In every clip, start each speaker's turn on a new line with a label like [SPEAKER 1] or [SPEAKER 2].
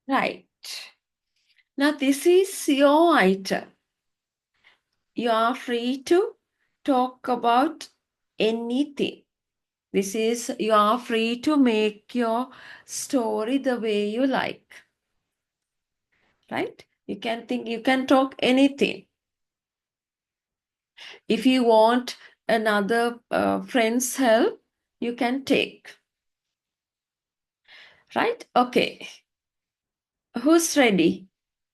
[SPEAKER 1] Right. Now, this is your item. You are free to talk about anything. You are free to make your story the way you like. Right? You can talk anything. If you want another friend's help, you can take. Right? Okay. Who's ready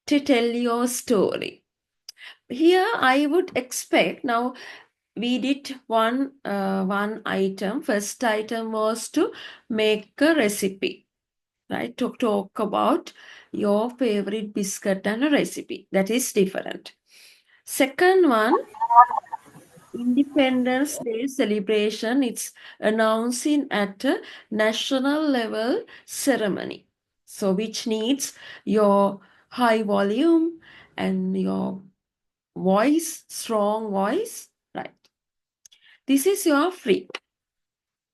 [SPEAKER 1] to tell your story? Here, I would expect now we did one item. First item was to make a recipe, right? To talk about your favorite biscuit and a recipe. That is different. Second one, Independence Day celebration. It's announcing at a national level ceremony. So which needs your high volume and your voice, strong voice, right? This is your free.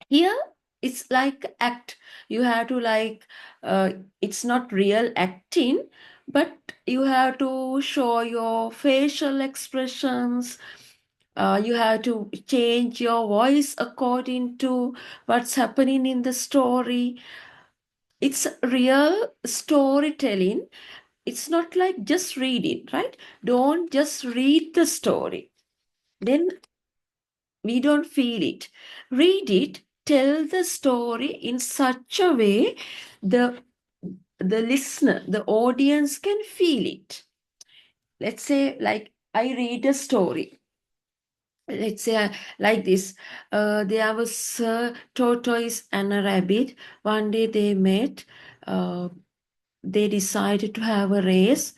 [SPEAKER 1] Here it's like act. You have to it's not real acting, but you have to show your facial expressions. You have to change your voice according to what's happening in the story. It's real storytelling. It's not like just reading, right? Don't just read the story. Then we don't feel it. Read it, tell the story in such a way the listener, the audience can feel it. Let's say, like, I read a story. Let's say, like this. There was a tortoise and a rabbit. One day they met. They decided to have a race,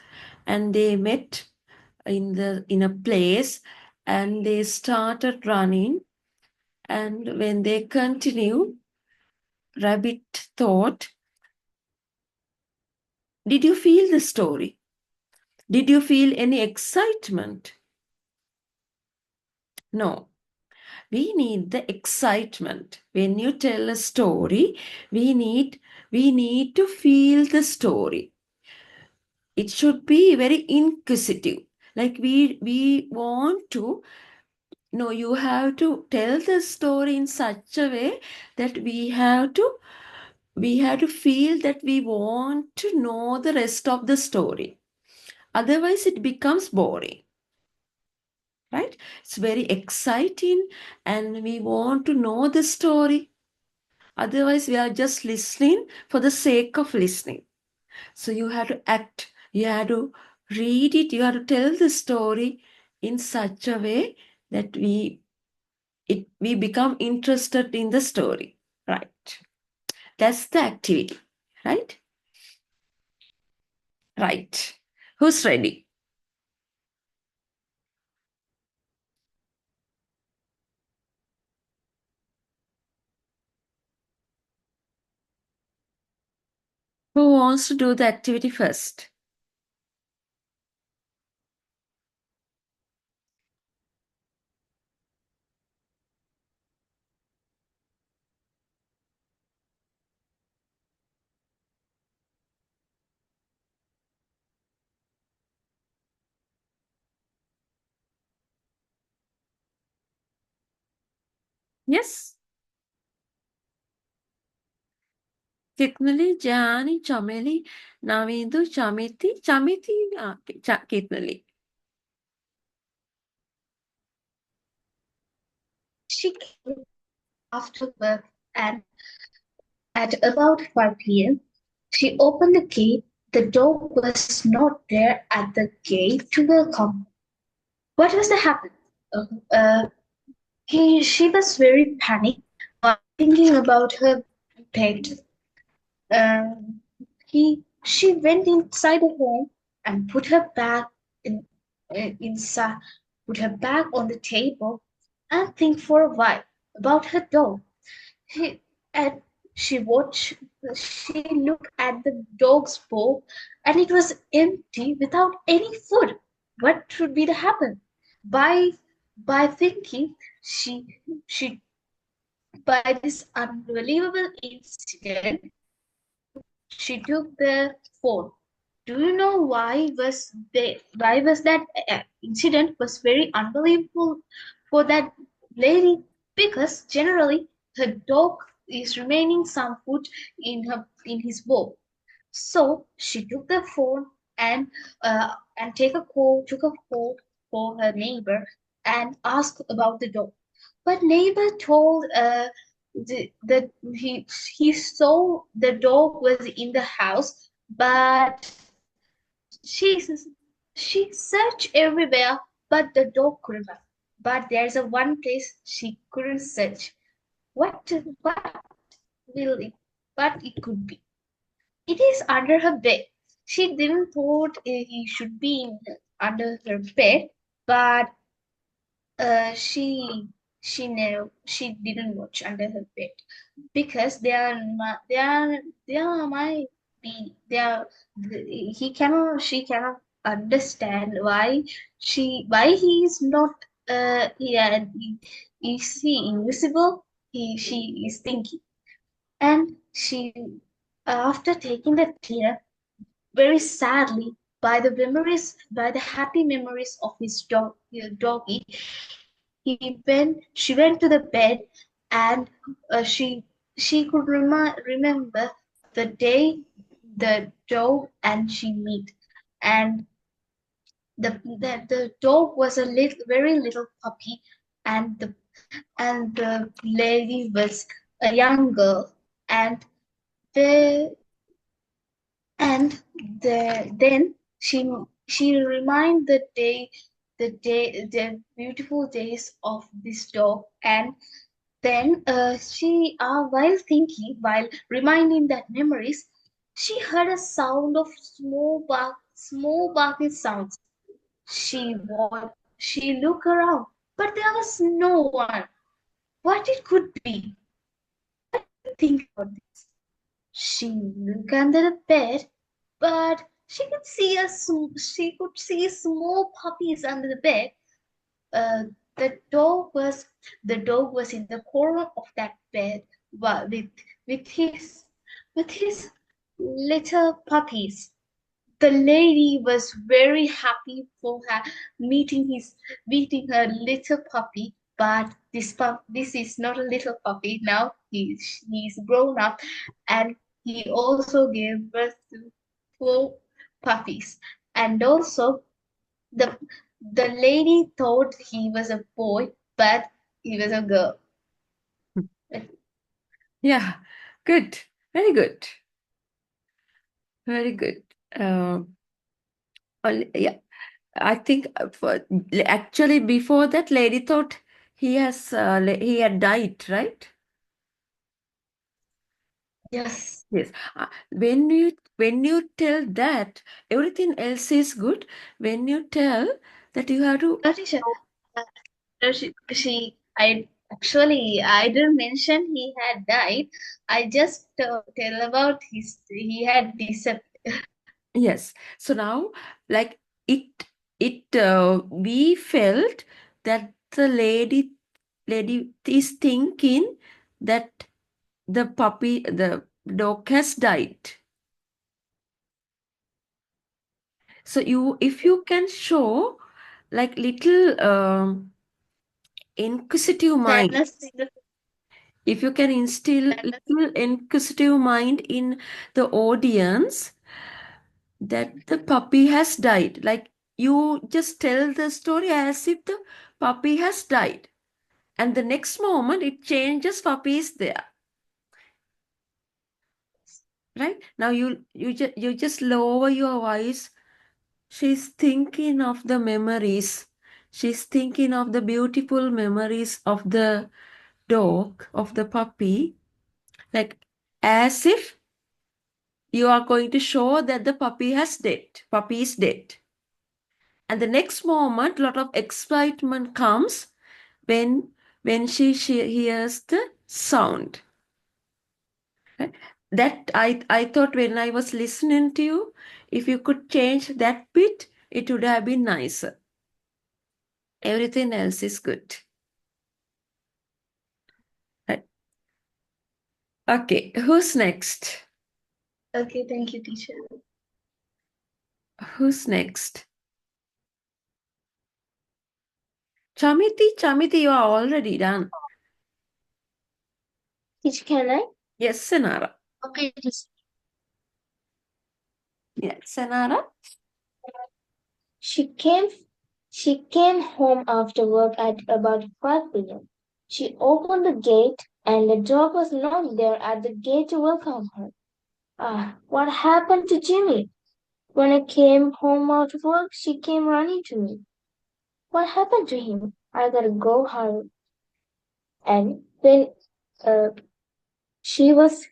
[SPEAKER 1] and they met in a place, and they started running. And when they continue, Rabbit thought, did you feel the story? Did you feel any excitement? No. We need the excitement. When you tell a story, we need to feel the story. It should be very inquisitive. Like we want to. No, you have to tell the story in such a way that we have to feel that we want to know the rest of the story. Otherwise, it becomes boring, right? It's very exciting and we want to know the story. Otherwise, we are just listening for the sake of listening. So you have to act, you have to read it, you have to tell the story in such a way that we become interested in the story, right? That's the activity, right? Right. Who's ready? Who wants to do the activity first? Yes. Kitnali, Jani, Chameli, Navindu, Chamiti, Kitnali.
[SPEAKER 2] She came after work and at about 5 p.m. she opened the gate. The dog was not there at the gate to welcome. What was to happen? Uh, uh, she was very panicked while thinking about her pet. Um, she went inside the home and put her bag inside, put her bag on the table, and think for a while about her dog. She and she watched. She looked at the dog's bowl, and it was empty without any food. What should be to happen? By by thinking, she by this unbelievable incident, she took the phone. Do you know why was that incident was very unbelievable for that lady? Because generally her dog is remaining some food in his bowl. So she took the phone and took a call for her neighbor and asked about the dog. But neighbor told that he saw the dog was in the house, but she she searched everywhere, but the dog couldn't find. But there's a one place she couldn't search. What will it? What it could be? It is under her bed. She didn't thought he should be under her bed, but she knew she didn't watch under her bed because there might be there he cannot she cannot understand why he is not yeah is he invisible she is thinking, and she after taking the clear very sadly by the happy memories of his doggy, she went to the bed, and she could remember the day the dog and she meet, and the dog was a very little puppy, and the lady was a young girl, and the and then she remind the beautiful days of this dog, and then while reminding that memories, she heard a sound of small barking sounds. She looked around, but there was no one. What it could be? Think about this. She looked under the bed, but she could see small puppies under the bed. Uh, the dog was the dog was in the corner of that bed, but with his with his little puppies. The lady was very happy for her meeting her little puppy, but this is not a little puppy now. He's grown up, and he also gave birth to 4 puppies. And also the the lady thought he was a boy, but he was a girl.
[SPEAKER 1] Yeah, good. Very good. Very good. Yeah, I think actually before that lady thought he had died, right?
[SPEAKER 2] Yes.
[SPEAKER 1] Yes. When you tell that everything else is good, when you tell that you have to.
[SPEAKER 2] Latisha, I didn't mention he had died. I just tell about he had disappeared.
[SPEAKER 1] Yes. So now, like it, we felt that the lady is thinking that the dog has died. So if you can show like little inquisitive mind,
[SPEAKER 2] Sadness in the
[SPEAKER 1] if you can instill
[SPEAKER 2] sadness.
[SPEAKER 1] little inquisitive mind in the audience that the puppy has died, like you just tell the story as if the puppy has died, and the next moment it changes, puppy is there. Right now, you just lower your voice. She's thinking of the memories. She's thinking of the beautiful memories of the dog, of the puppy, like as if you are going to show that the puppy is dead. And the next moment, lot of excitement comes when she hears the sound. Right? That I thought when I was listening to you, if you could change that bit, it would have been nicer. Everything else is good. Right. Okay, who's next?
[SPEAKER 2] Okay, thank you, teacher.
[SPEAKER 1] Who's next? Chamiti, you are already done.
[SPEAKER 2] Teacher, can I?
[SPEAKER 1] Yes, Senara.
[SPEAKER 2] Okay, teacher.
[SPEAKER 1] Yeah, Senara.
[SPEAKER 2] She came she came home after work at about 5 p.m. She opened the gate and the dog was not there at the gate to welcome her. Ah, what happened to Jimmy? When I came home after work, she came running to me. What happened to him? I gotta go hurry. And then uh, she was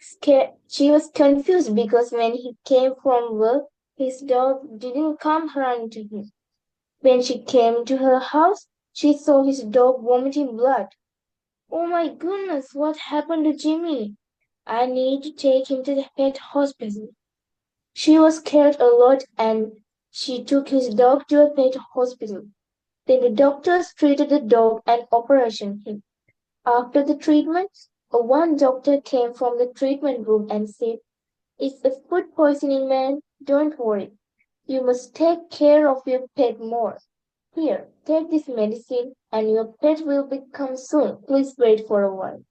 [SPEAKER 2] confused because when he came from work, his dog didn't come running to him. When she came to her house, she saw his dog vomiting blood. Oh my goodness, what happened to Jimmy? I need to take him to the pet hospital. She was scared a lot and she took his dog to a pet hospital. Then the doctors treated the dog and operated him. After the treatment, one doctor came from the treatment room and said, "It's a food poisoning, man. Don't worry. You must take care of your pet more. Here, take this medicine and your pet will become soon. Please wait for a while."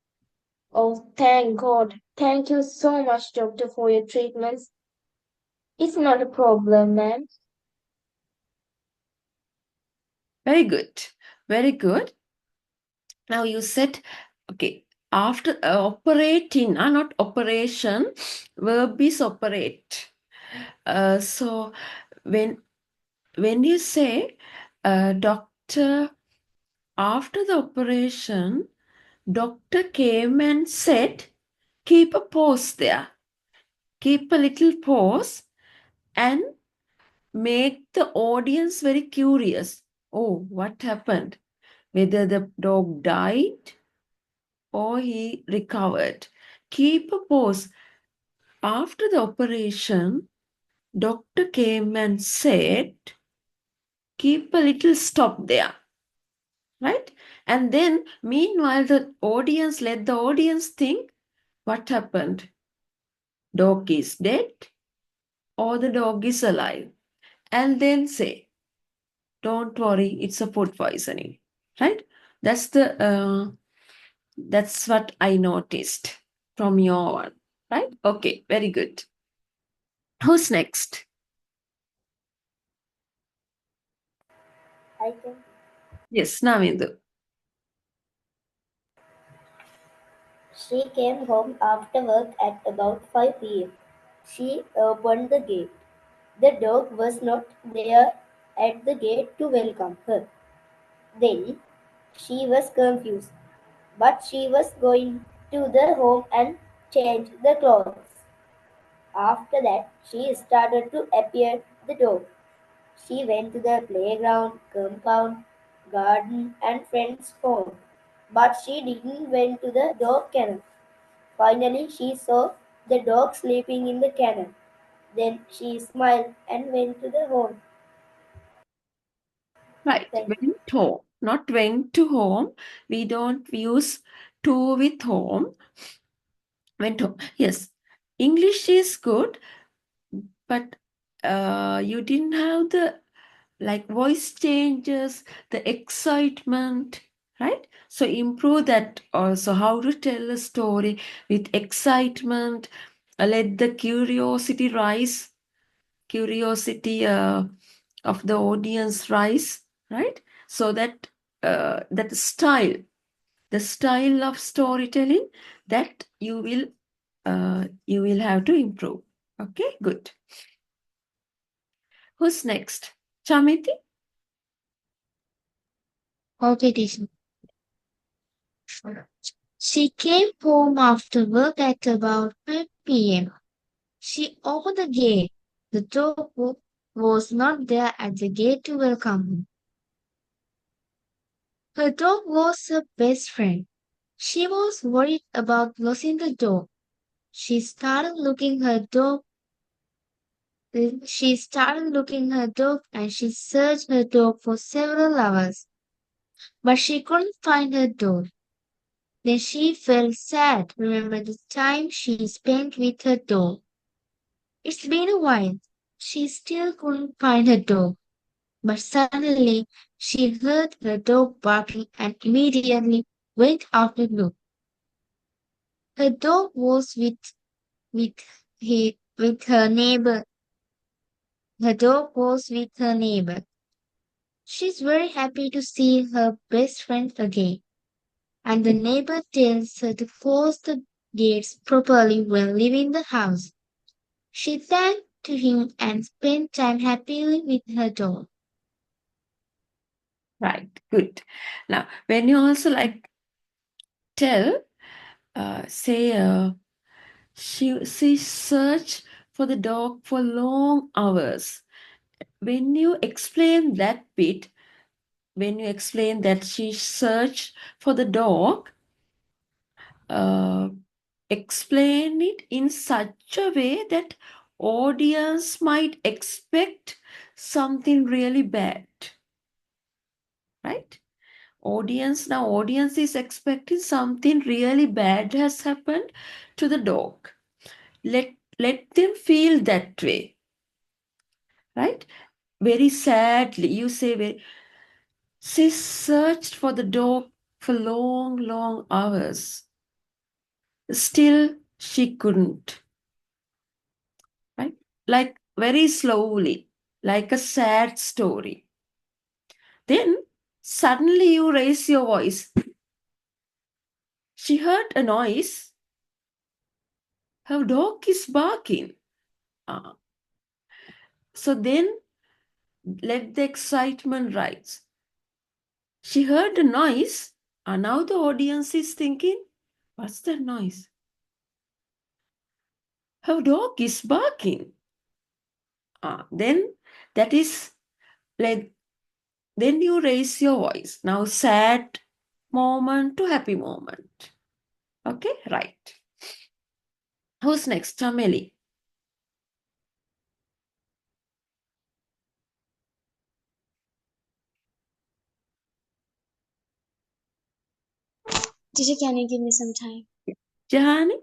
[SPEAKER 2] Oh, thank God. Thank you so much, doctor, for your treatments. It's not a problem, ma'am.
[SPEAKER 1] Very good. Very good. Now you said, okay, after operating, not operation, verb is operate. So when you say doctor, after the operation, doctor came and said, keep a pause there, keep a little pause and make the audience very curious. Oh, what happened? Whether the dog died or he recovered. Keep a pause. After the operation, doctor came and said, keep a little stop there. Right? And then, meanwhile, let the audience think, what happened? Dog is dead or the dog is alive? And then say, don't worry, it's a food poisoning. Right? That's the that's what I noticed from your one. Right? Okay, very good. Who's next?
[SPEAKER 2] I can.
[SPEAKER 1] Yes, Navindu.
[SPEAKER 2] She came home after work at about 5 p.m. She opened the gate. The dog was not there at the gate to welcome her. Then she was confused, but she was going to the home and change the clothes. After that, she started to appear the dog. She went to the playground, compound, garden, and friend's home, but she didn't went to the dog kennel. Finally, she saw the dog sleeping in the kennel. Then she smiled and went to the home.
[SPEAKER 1] Right,
[SPEAKER 2] Thank you.
[SPEAKER 1] went home, not went to home. We don't use to with home. Went home. Yes, English is good, but you didn't have the like voice changes, the excitement, right? So improve that also. How to tell a story with excitement, let the curiosity rise, curiosity of the audience rise, right? So that that style, the style of storytelling, that you will have to improve. Okay, good. Who's next? Chamiti?
[SPEAKER 2] Okay, teacher. She came home after work at about 5 p.m. She opened the gate. The dog was not there at the gate to welcome her. Her dog was her best friend. She was worried about losing the dog. She started looking her dog. She started looking her dog and she searched her dog for several hours, but she couldn't find her dog. Then she felt sad, remembered the time she spent with her dog.
[SPEAKER 3] It's been a while. She still couldn't find her dog, but suddenly she heard her dog barking and immediately went out to look. Her dog was with with her neighbor. Her dog was with her neighbor. She's very happy to see her best friend again, and the neighbor tells her to close the gates properly when leaving the house. She thanked to him and spent time happily with her dog.
[SPEAKER 1] Right, good. Now, when you also like tell, say, she searched for the dog for long hours. When you explain that bit, when you explain that she searched for the dog, uh, explain it in such a way that audience might expect something really bad, right? Audience is expecting something really bad has happened to the dog. Let them feel that way, right? Very sadly, you say, she searched for the dog for long hours. Still, she couldn't, right? Like very slowly, like a sad story. Then suddenly you raise your voice. She heard a noise. Her dog is barking. Ah, so then let the excitement rise. She heard a noise, and now the audience is thinking, what's that noise? Her dog is barking. Then that is like, then you raise your voice. Now sad moment to happy moment. Okay, right. Who's next? Chameli.
[SPEAKER 4] Teacher, can you give me some time?
[SPEAKER 1] Jahani?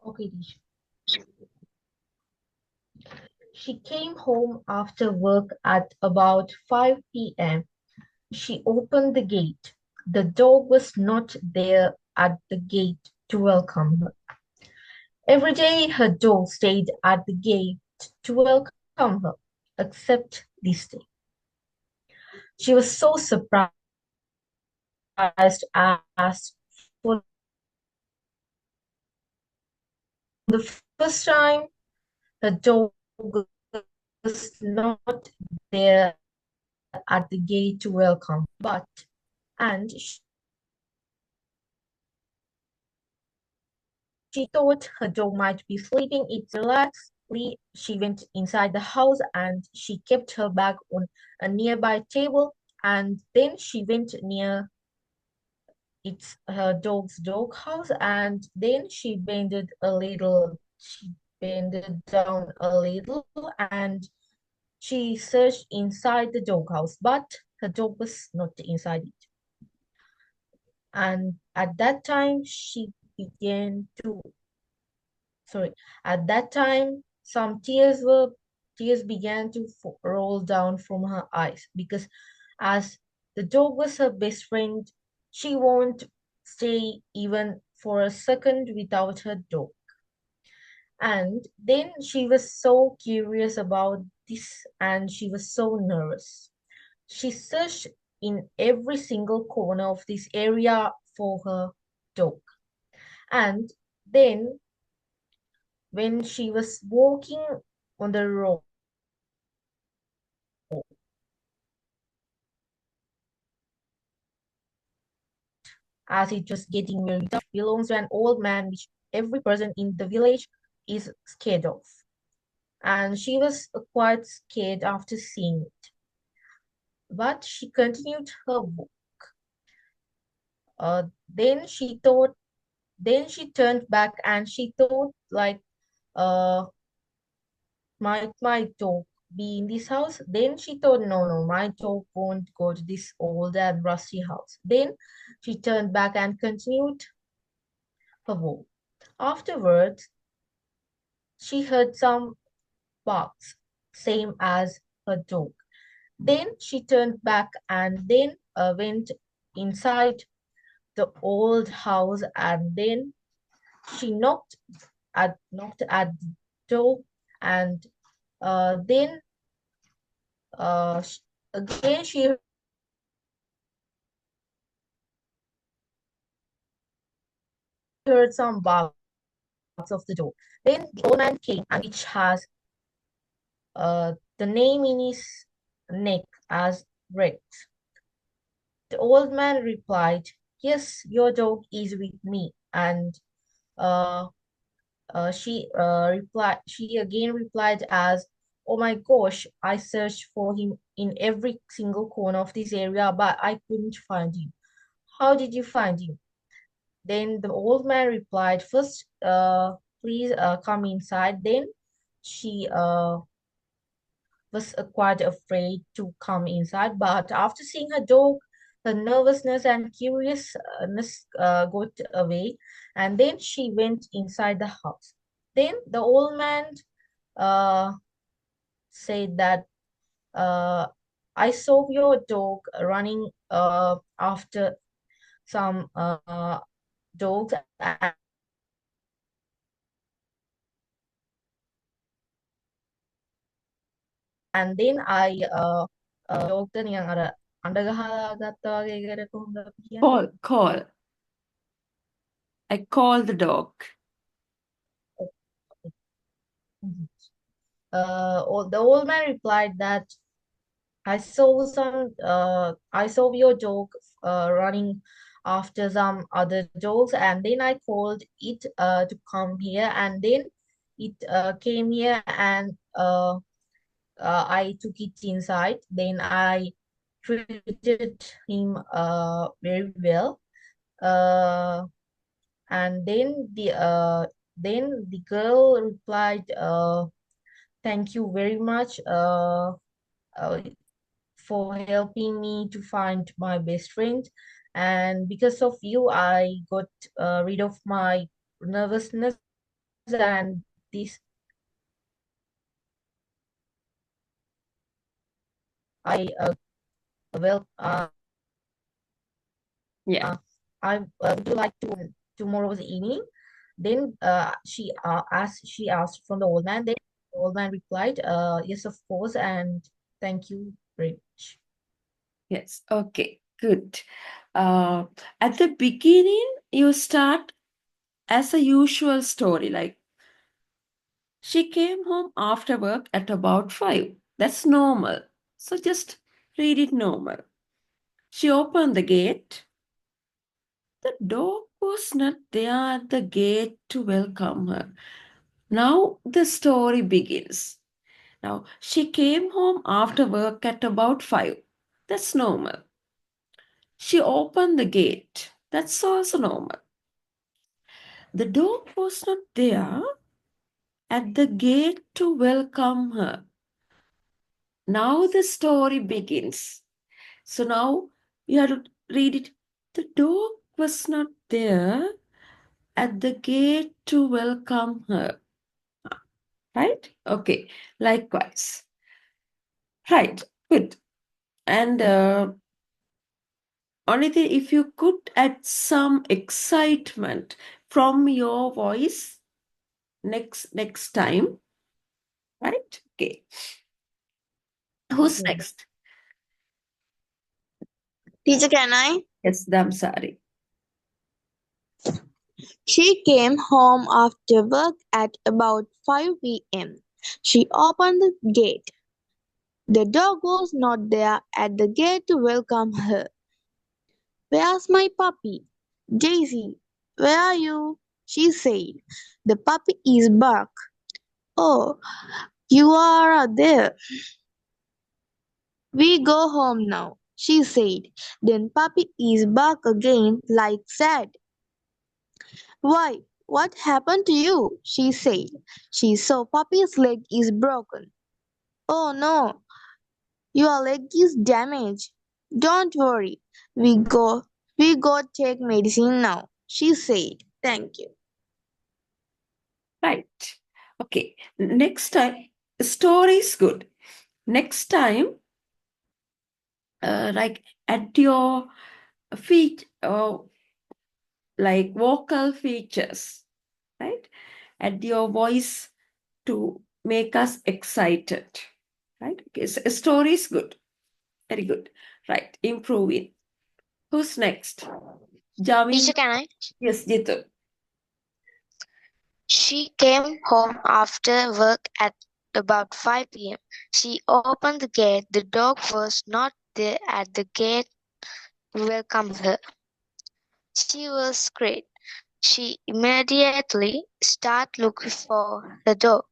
[SPEAKER 5] Okay, Disha. She came home after work at about 5 p.m. She opened the gate. The dog was not there at the gate to welcome her. Every day her dog stayed at the gate to welcome her, except this day. She was so surprised as for the first time her dog was not there at the gate to welcome, and she thought her dog might be sleeping. It relaxedly, she went inside the house and she kept her bag on a nearby table, and then she went near it's her dog's doghouse, and then she bended a little. She bended down a little and she searched inside the doghouse, but her dog was not inside it. And at that time, at that time, some tears began to roll down from her eyes because as the dog was her best friend, she won't stay even for a second without her dog. And then she was so curious about this and she was so nervous. She searched in every single corner of this area for her dog. And then when she was walking on the road, as it was getting very dark, belongs to an old man which every person in the village is scared of. And she was quite scared after seeing it. But she continued her walk. Then she turned back and she thought like, uh, might my dog be in this house? Then she thought, no, my dog won't go to this old and rusty house. Then she turned back and continued her walk. Afterwards, she heard some barks, same as her dog. Then she turned back and then went inside the old house, and then she knocked at the door, and then again she heard some barks of the door. Then the old man came, and which has the name in his neck as Rex. The old man replied, "Yes, your dog is with me." And uh, she again replied as, "Oh my gosh, I searched for him in every single corner of this area, but I couldn't find him. How did you find him?" Then the old man replied, "First, please come inside." Then she was quite afraid to come inside, but after seeing her dog, her nervousness and curiousness got away, and then she went inside the house. Then the old man uh, said that, "I saw your dog running after some dogs, and then I dog yang ada අඬ ගහලා ගත්තා වගේ එකට කොහොමද අපි කියන්නේ?
[SPEAKER 1] Call. I call the dog.
[SPEAKER 5] The old man replied that, I saw your dog running after some other dogs, and then I called it to come here, and then it came here, and I took it inside. Then I treated him very well. And then the girl replied, "Thank you very much for helping me to find my best friend, and because of you, I got rid of my nervousness, and this I well
[SPEAKER 1] Yeah.
[SPEAKER 5] I would you like to tomorrow's evening?" Then she asked from the old man. Then the old man replied, "Yes, of course, and thank you very much."
[SPEAKER 1] Yes. Okay. Good. At the beginning, you start as a usual story, like she came home after work at about 5. That's normal. So just read it normal. She opened the gate. The dog was not there at the gate to welcome her. Now the story begins. Now she came home after work at about 5. That's normal. She opened the gate. That's also normal. The dog was not there at the gate to welcome her. Now the story begins. So now you have to read it. The dog was not there at the gate to welcome her. Right? Okay. Likewise. Right. Good. And only thing, if you could add some excitement from your voice next time. Right? Okay. Who's
[SPEAKER 5] Okay.
[SPEAKER 1] next?
[SPEAKER 3] Teacher, can I?
[SPEAKER 1] Yes, Damsari.
[SPEAKER 3] She came home after work at about 5 p.m. She opened the gate. The dog was not there at the gate to welcome her. "Where's my puppy? Daisy, where are you?" she said. "The puppy is back." "Oh, you are there. We go home now," she said. Then puppy is back again like that. "Why, what happened to you?" she said. She saw puppy's leg is broken. "Oh no, your leg is damaged." "Don't worry, we go take medicine now," she said. Thank you.
[SPEAKER 1] Right. Okay, next time, story is good. Next time, like at your feet, like vocal features, right? Add your voice to make us excited, right? Okay, so a story is good. Very good. Right, improving. Who's next? Jamin?
[SPEAKER 6] Teacher, can I?
[SPEAKER 1] Yes, Jitu.
[SPEAKER 6] She came home after work at about 5 p.m. She opened the gate. The dog was not there at the gate to welcome her. She was scared. She immediately started looking for the dog.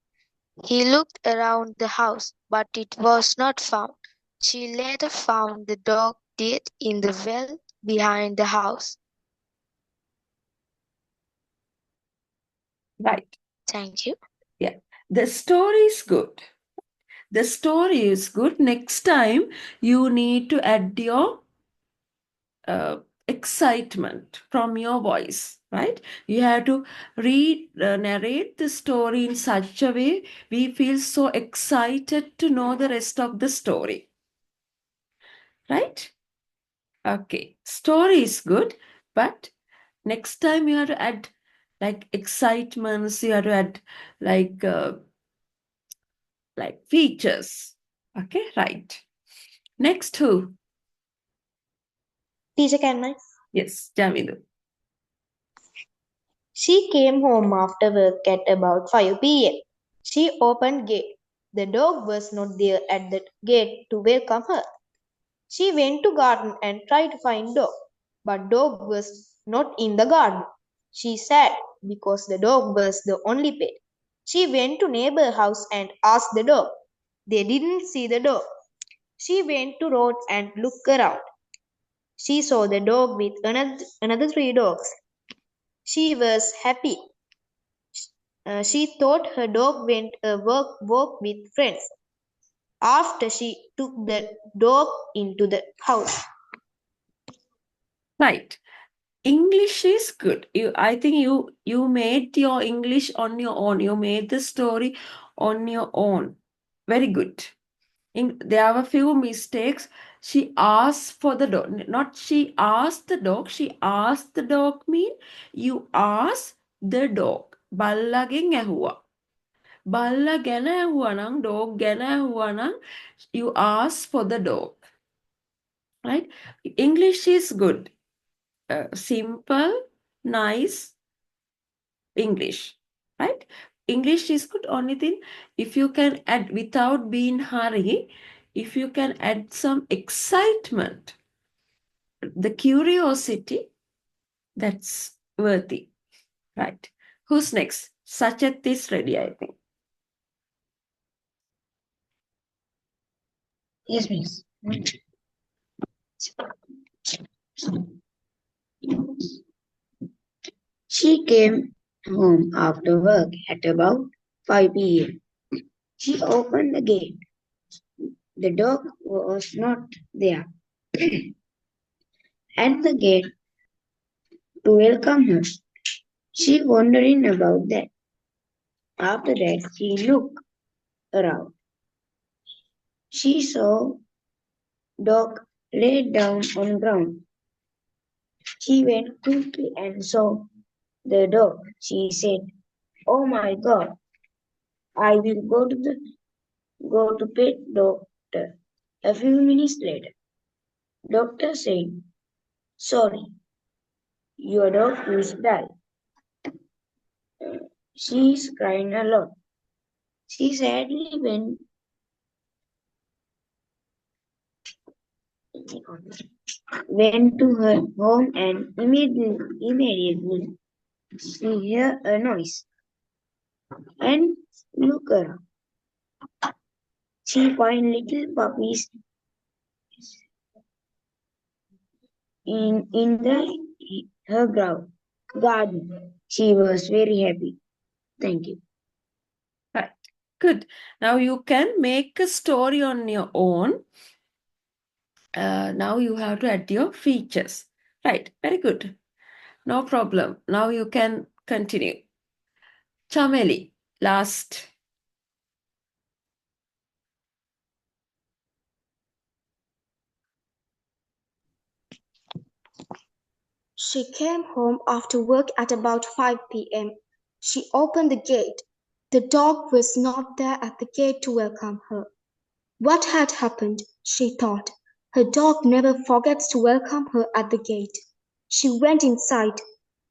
[SPEAKER 6] He looked around the house, but it was not found. She later found the dog dead in the well behind the house.
[SPEAKER 1] Right.
[SPEAKER 6] Thank you.
[SPEAKER 1] Yeah. The story is good. The story is good. Next time, you need to add your excitement from your voice, right? You have to narrate the story in such a way we feel so excited to know the rest of the story, right? Okay, story is good, but next time you have to add like excitements, you have to add like features. Okay, right. Next, who?
[SPEAKER 4] Teacher, can I?
[SPEAKER 1] Yes, Jamilu.
[SPEAKER 4] She came home after work at about 5 p.m. She opened gate. The dog was not there at the gate to welcome her. She went to garden and tried to find dog, but dog was not in the garden. She sad because the dog was the only pet. She went to neighbor house and asked the dog. They didn't see the dog. She went to road and looked around. She saw the dog with another three dogs. She was happy. She thought her dog went a walk with friends. After she took the dog into the house.
[SPEAKER 1] Right. English is good. I think you made your English on your own. You made the story on your own. Very good. There are a few mistakes. She asked for the dog. Not she asked the dog. She asked the dog mean you ask the dog. බල්ලගෙන් ඇහුවා. බල්ලා ගැන ඇහුවා නම් dog ගැන ඇහුවා නම් you ask for the dog. Right? English is good. Simple, nice English, right? English is good. Only thing, if you can add without being hurry, if you can add some excitement, the curiosity, that's worthy, right? Who's next? Sachet is ready, I think.
[SPEAKER 3] Yes, miss. She came home after work at about 5 p.m. She opened the gate. The dog was not there at the gate to welcome her. She wondering about that. After that, she looked around. She saw dog laid down on ground. She went quickly and saw the dog. She said, "Oh my God, I will go to pet doctor." A few minutes later, doctor said, "Sorry, your dog is died. She is crying a lot." She sadly went to her home and immediately she heard a noise and looked around. She found little puppies in her garden. She was very happy. Thank you.
[SPEAKER 1] Right. Good. Now you can make a story on your own. Now you have to add your features. Right. Very good. No problem. Now you can continue. Chameli. last.
[SPEAKER 4] She came home after work at about 5 p.m. She opened the gate. The dog was not there at the gate to welcome her. What had happened? She thought. Her dog never forgets to welcome her at the gate. She went inside.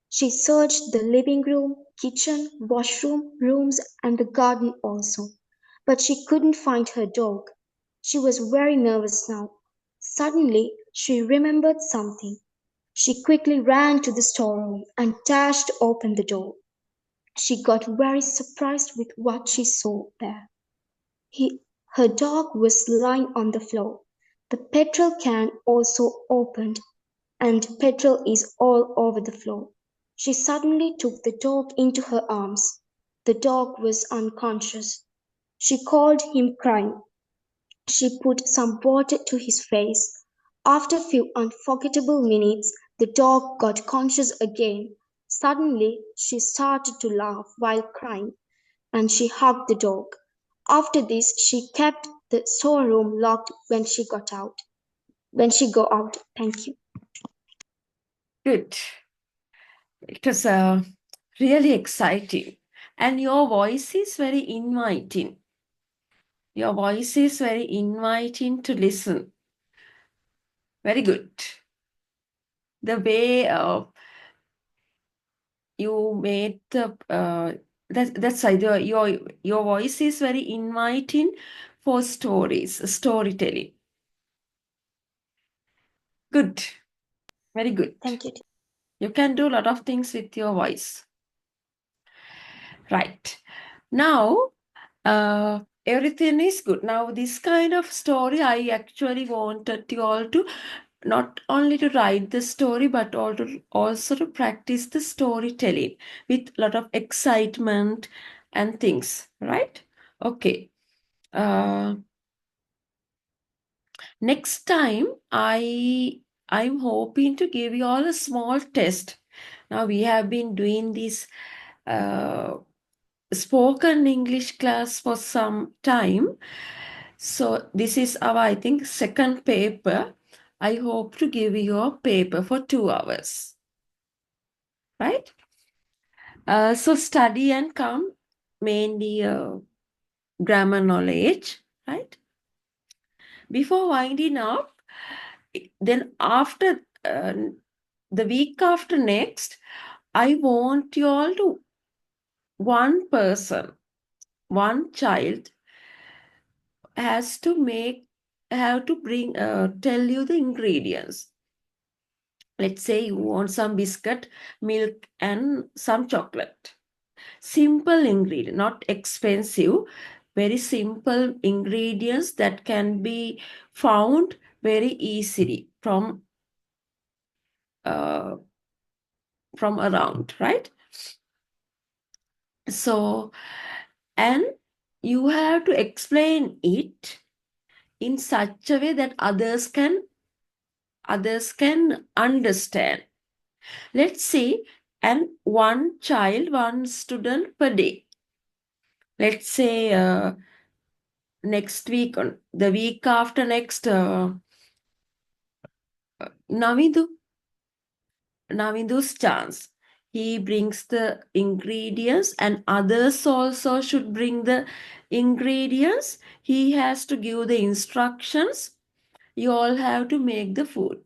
[SPEAKER 4] She searched the living room, kitchen, washroom, rooms, and the garden also. But she couldn't find her dog. She was very nervous now. Suddenly, she remembered something. She quickly ran to the storeroom and dashed open the door. She got very surprised with what she saw there. Her dog was lying on the floor. The petrol can also opened, and petrol is all over the floor. She suddenly took the dog into her arms. The dog was unconscious. She called him crying. She put some water to his face. After a few unforgettable minutes, the dog got conscious again. Suddenly, she started to laugh while crying, and she hugged the dog. After this, she kept the storeroom locked when she got out. When she go out. Thank you.
[SPEAKER 1] Good. It was really exciting. And your voice is very inviting. Your voice is very inviting to listen. Very good. The way you made the that's right. Your voice is very inviting for storytelling. Good. Very good.
[SPEAKER 4] Thank you.
[SPEAKER 1] You can do a lot of things with your voice. Right. Now, everything is good. Now, this kind of story, I actually wanted you all to not only to write the story, but also to practice the storytelling with a lot of excitement and things, right? Okay. Next time, I'm hoping to give you all a small test. Now, we have been doing this spoken English class for some time. So this is our, I think, second paper. I hope to give you a paper for 2 hours. Right? So study and come mainly grammar knowledge, right? Before winding up, then after the week after next, I want you all to one person, one child have to bring tell you the ingredients. Let's say you want some biscuit, milk, and some chocolate. Simple ingredient, not expensive, very simple ingredients that can be found very easily from around, right? So, and you have to explain it in such a way that others can understand. Let's say, and one child, one student per day. Let's say next week, on the week after next, Navindu's chance. He brings the ingredients, and others also should bring the ingredients. He has to give the instructions. You all have to make the food,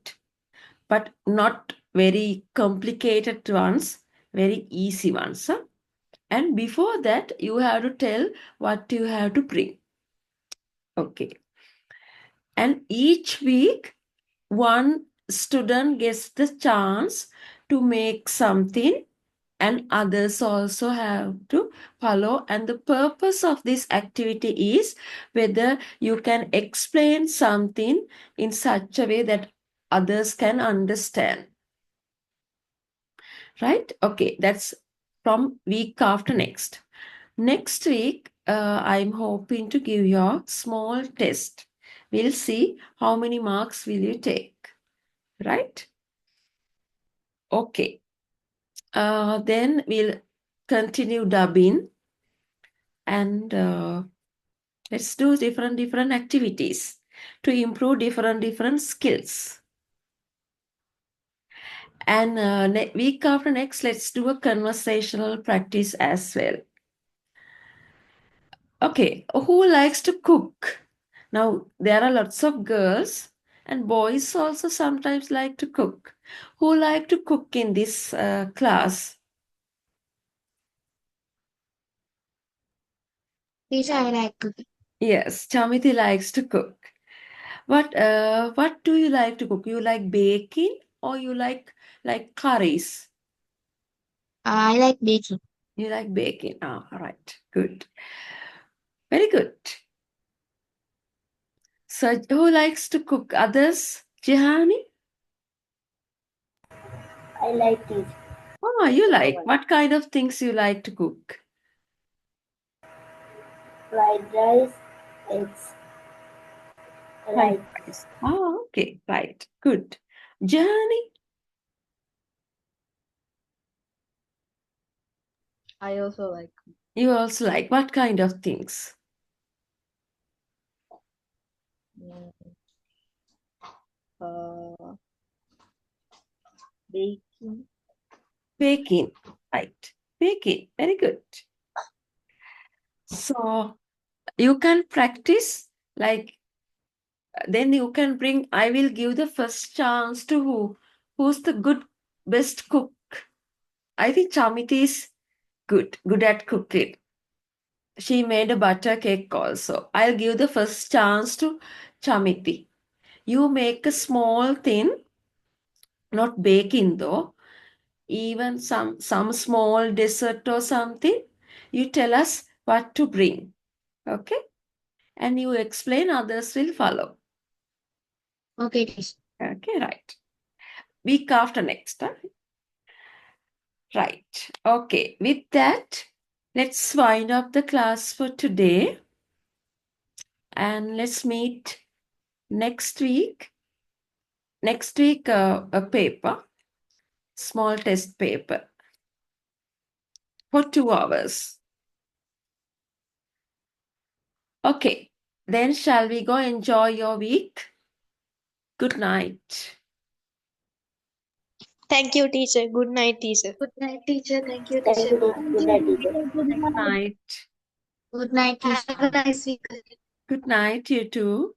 [SPEAKER 1] but not very complicated ones, very easy ones. Huh? And before that, you have to tell what you have to bring. Okay. And each week, one student gets the chance to make something, and others also have to follow. And the purpose of this activity is whether you can explain something in such a way that others can understand. Right? Okay, that's from week after next. Next week, I'm hoping to give you a small test. We'll see how many marks will you take. Right? Okay. Then we'll continue dubbing. and let's do different activities to improve different skills. And week after next, let's do a conversational practice as well. Okay, who likes to cook? Now, there are lots of girls and boys also sometimes like to cook. Who like to cook in this class?
[SPEAKER 3] Teacher, I like cooking.
[SPEAKER 1] Yes, Chamiti likes to cook. What do you like to cook? You like baking or you like curries?
[SPEAKER 3] I like baking.
[SPEAKER 1] You like baking. Ah, all right. Good. Very good. So who likes to cook? Others? Jihani?
[SPEAKER 7] I like it.
[SPEAKER 1] Oh, you like. What kind of things you like to cook?
[SPEAKER 7] Fried rice, eggs. I like
[SPEAKER 1] Rice. Oh, okay. Right. Good. Jihani?
[SPEAKER 5] I also like
[SPEAKER 1] You also like. What kind of things?
[SPEAKER 5] mm, uh, baking.
[SPEAKER 1] Baking. Right. Baking. Very good. So you can practice like then you can bring. I will give the first chance to who's the best cook. I think Chamiti is good at cooking. She made a butter cake also. I'll give the first chance to Chamiti. You make a small thing, not baking though, even some small dessert or something. You tell us what to bring, okay? And you explain, others will follow.
[SPEAKER 3] Okay, teacher.
[SPEAKER 1] Okay, right. Week after next, huh? Right. Okay, with that, let's wind up the class for today. And let's meet next week. Next week, a paper, small test paper for 2 hours. Okay, then shall we go enjoy your week? Good night.
[SPEAKER 4] Thank you, teacher. Good night, teacher.
[SPEAKER 2] Good night, teacher. Thank you,
[SPEAKER 7] Thank
[SPEAKER 2] teacher.
[SPEAKER 7] you, teacher. Good night, teacher.
[SPEAKER 2] Good
[SPEAKER 1] Good
[SPEAKER 2] night.
[SPEAKER 1] night.
[SPEAKER 3] Good night, teacher.
[SPEAKER 2] Have a nice week.
[SPEAKER 1] Good night, you too.